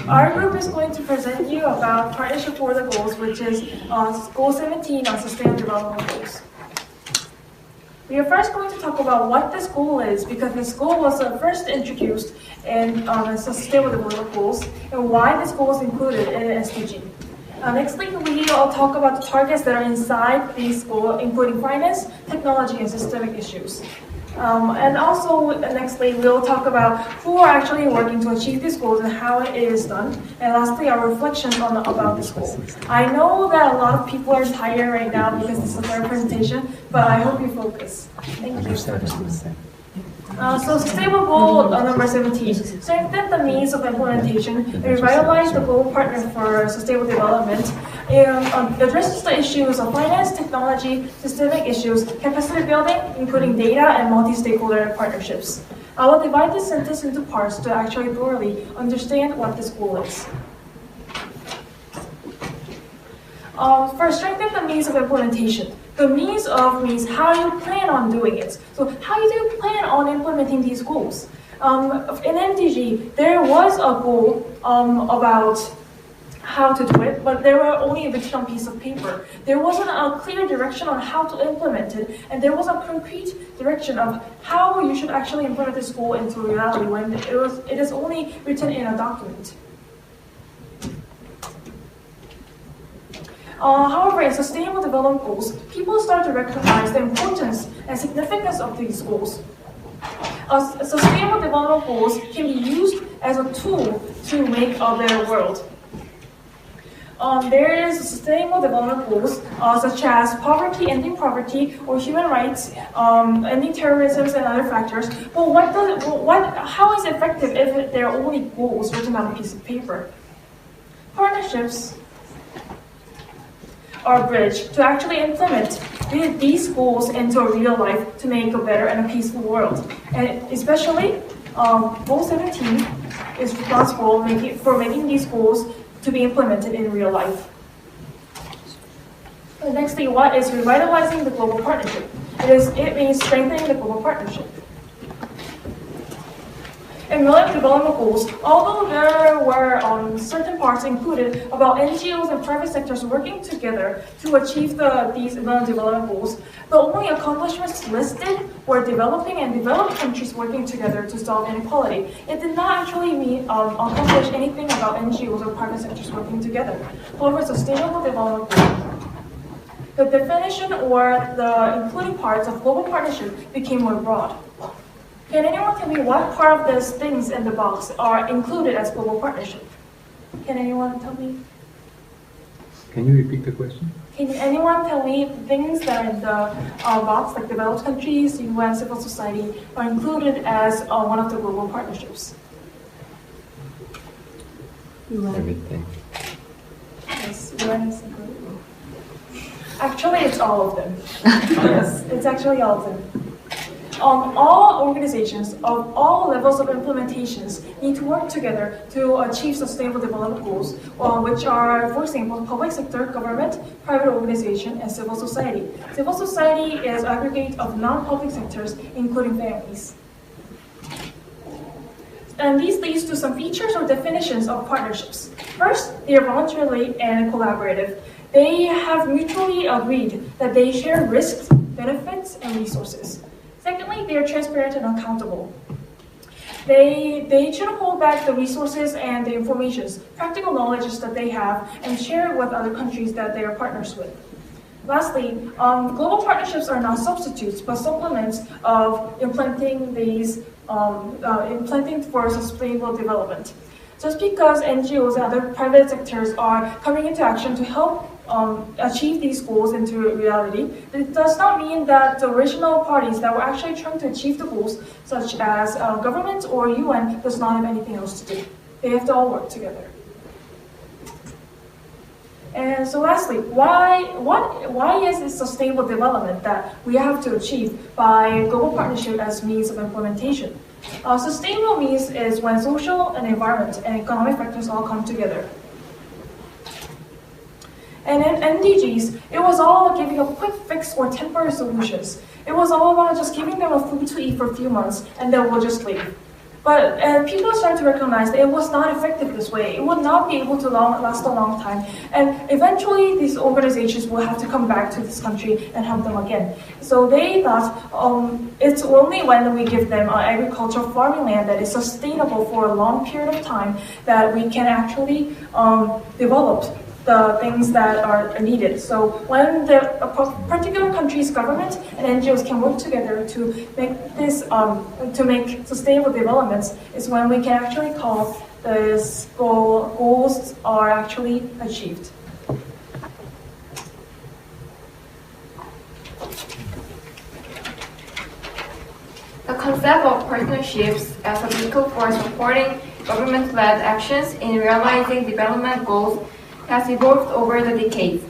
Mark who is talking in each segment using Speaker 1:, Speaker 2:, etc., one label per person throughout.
Speaker 1: Our group is going to present you about Partnership for the Goals, which is Goal 17 on Sustainable Development Goals. We are first going to talk about what this goal is, because this goal was first introduced in Sustainable Development Goals, and why this goal is included in SDG. Nextly, we will talk about the targets that are inside these goals, including finance, technology, and systemic issues. And also, nextly, we'll talk about who are actually working to achieve these goals and how it is done. And lastly, our reflections about this goal. I know that a lot of people are tired right now because this is their presentation, but I hope you focus. Thank you. So sustainable goal number 17, strengthen the means of implementation and revitalize the global partner for sustainable development. Addresses the issues of finance, technology, systemic issues, capacity building, including data and multi-stakeholder partnerships. I will divide this sentence into parts to actually thoroughly understand what this goal is. First, strengthen the means of implementation. The means of means how you plan on doing it. So how do you plan on implementing these goals? In MDG, there was a goal about how to do it, but there were only written on a piece of paper. There wasn't a clear direction on how to implement it, and there was a concrete direction of how you should actually implement this goal into reality when it is only written in a document. However, in Sustainable Development Goals, people start to recognize the importance and significance of these goals. Sustainable Development Goals can be used as a tool to make a better world. There is Sustainable Development Goals such as poverty, ending poverty, or human rights, ending terrorism, and other factors. But how is it effective if there are only goals written on a piece of paper? Partnerships are a bridge to actually implement these goals into a real life to make a better and a peaceful world. And especially, Goal 17 is responsible for making these goals to be implemented in real life. The next thing, what is revitalizing the global partnership? It means strengthening the global partnership. In Millennium Development Goals, although there were certain parts included about NGOs and private sectors working together to achieve these Millennium Development Goals, the only accomplishments listed were developing and developed countries working together to solve inequality. It did not actually accomplish anything about NGOs or private sectors working together. However, Sustainable Development Goals, the definition or the including parts of global partnership became more broad. Can anyone tell me what part of these things in the box are included as global partnership? Can anyone tell me?
Speaker 2: Can you repeat the question?
Speaker 1: Can anyone tell me the things that are in the box, like developed countries, UN, civil society, are included as one of the global partnerships?
Speaker 3: UN.
Speaker 2: Everything.
Speaker 1: Yes, UN is included. Actually, it's all of them. Yes, it's actually all of them. All organizations of all levels of implementations need to work together to achieve Sustainable Development Goals, which are, for example, public sector, government, private organization, and civil society. Civil society is aggregate of non-public sectors, including families. And these leads to some features or definitions of partnerships. First, they are voluntary and collaborative. They have mutually agreed that they share risks, benefits, and resources. Secondly, they are transparent and accountable. They should hold back the resources and the informations, practical knowledge that they have, and share it with other countries that they are partners with. Lastly, global partnerships are not substitutes, but supplements of implementing for sustainable development. Just because NGOs and other private sectors are coming into action to help achieve these goals into reality, it does not mean that the original parties that were actually trying to achieve the goals, such as government or UN, does not have anything else to do. They have to all work together. And so lastly, why is it sustainable development that we have to achieve by global partnership as means of implementation? Sustainable means is when social and environment and economic factors all come together. And in MDGs, it was all giving a quick fix or temporary solutions. It was all about just giving them a food to eat for a few months, and then we'll just leave. But people start to recognize that it was not effective this way. It would not be able to last a long time. And eventually, these organizations will have to come back to this country and help them again. So they thought it's only when we give them agricultural farming land that is sustainable for a long period of time that we can actually develop the things that are needed. So when a particular country's government and NGOs can work together to make this, to make sustainable developments, is when we can actually call these goals are actually achieved.
Speaker 3: The concept of partnerships as a vehicle for supporting government-led actions in realizing development goals has evolved over the decades.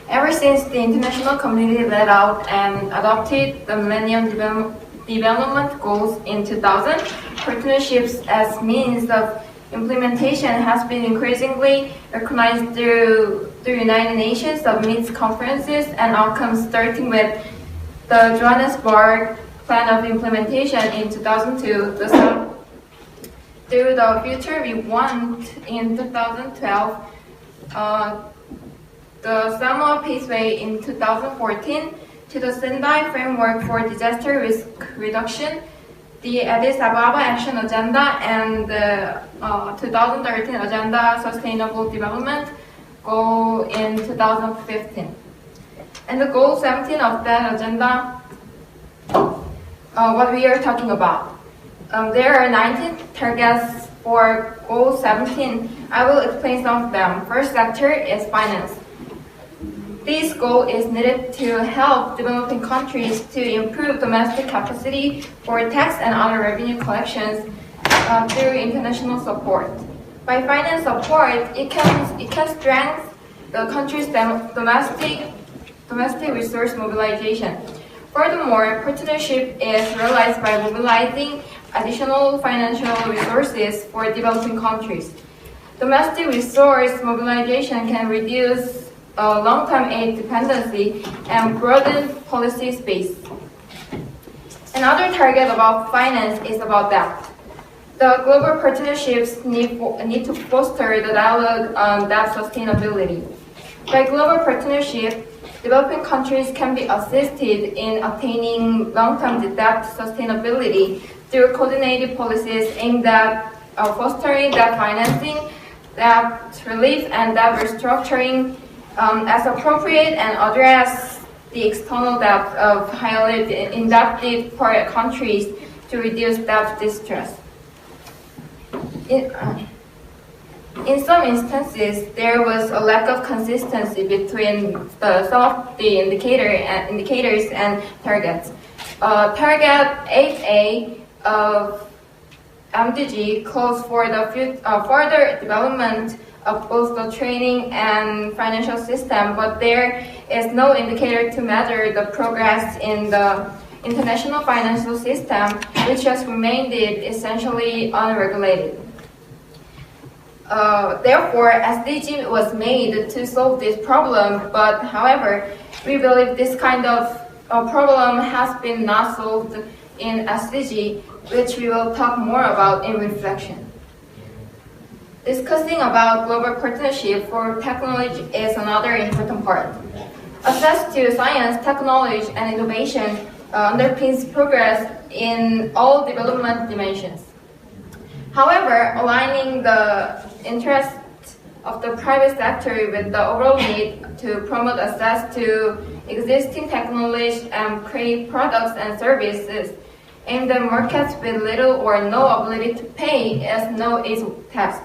Speaker 3: Ever since the international community laid out and adopted the Millennium Development Goals in 2000, partnerships as means of implementation has been increasingly recognized through the United Nations summits, conferences, and outcomes, starting with the Johannesburg Plan of Implementation in 2002, through the Future We Want in 2012, the Samoa Paceway in 2014, to the Sendai Framework for Disaster Risk Reduction, the Addis Ababa Action Agenda, and the 2013 Agenda Sustainable Development Goal in 2015. And the Goal 17 of that agenda, what we are talking about. There are 19 targets for Goal 17. I will explain some of them. First sector is finance. This goal is needed to help developing countries to improve domestic capacity for tax and other revenue collections through international support. By finance support, it can strengthen the country's domestic resource mobilization. Furthermore, partnership is realized by mobilizing additional financial resources for developing countries. Domestic resource mobilization can reduce long-term aid dependency and broaden policy space. Another target about finance is about debt. The global partnerships need to foster the dialogue on debt sustainability. By global partnership, developing countries can be assisted in obtaining long-term debt sustainability through coordinated policies aimed at fostering debt financing, debt relief, and debt restructuring as appropriate, and address the external debt of highly indebted countries to reduce debt distress. In some instances, there was a lack of consistency between some of the indicators and targets. Target 8A of MDG calls for the further development of both the training and financial system, but there is no indicator to measure the progress in the international financial system, which has remained essentially unregulated. Therefore, SDG was made to solve this problem, but however, we believe this kind of problem has been not solved in SDG, which we will talk more about in reflection. Discussing about global partnership for technology is another important part. Access to science, technology, and innovation underpins progress in all development dimensions. However, aligning the interests of the private sector with the overall need to promote access to existing technology and create products and services in the markets with little or no ability to pay is no easy task.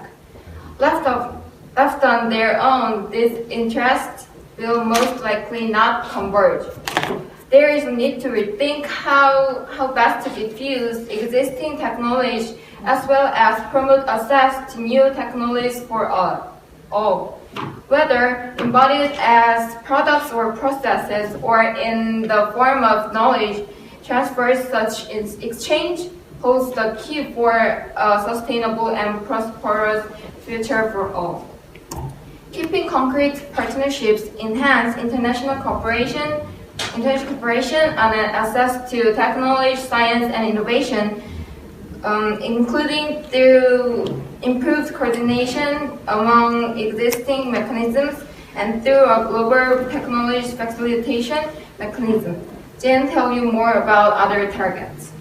Speaker 3: Left on their own, these interests will most likely not converge. There is a need to rethink how best to diffuse existing technology as well as promote access to new technologies for all. Whether embodied as products or processes or in the form of knowledge transfers, such exchange holds the key for a sustainable and prosperous future for all. Keeping concrete partnerships enhance international cooperation and access to technology, science, and innovation including through improved coordination among existing mechanisms and through a global technology facilitation mechanism. Jen tell you more about other targets.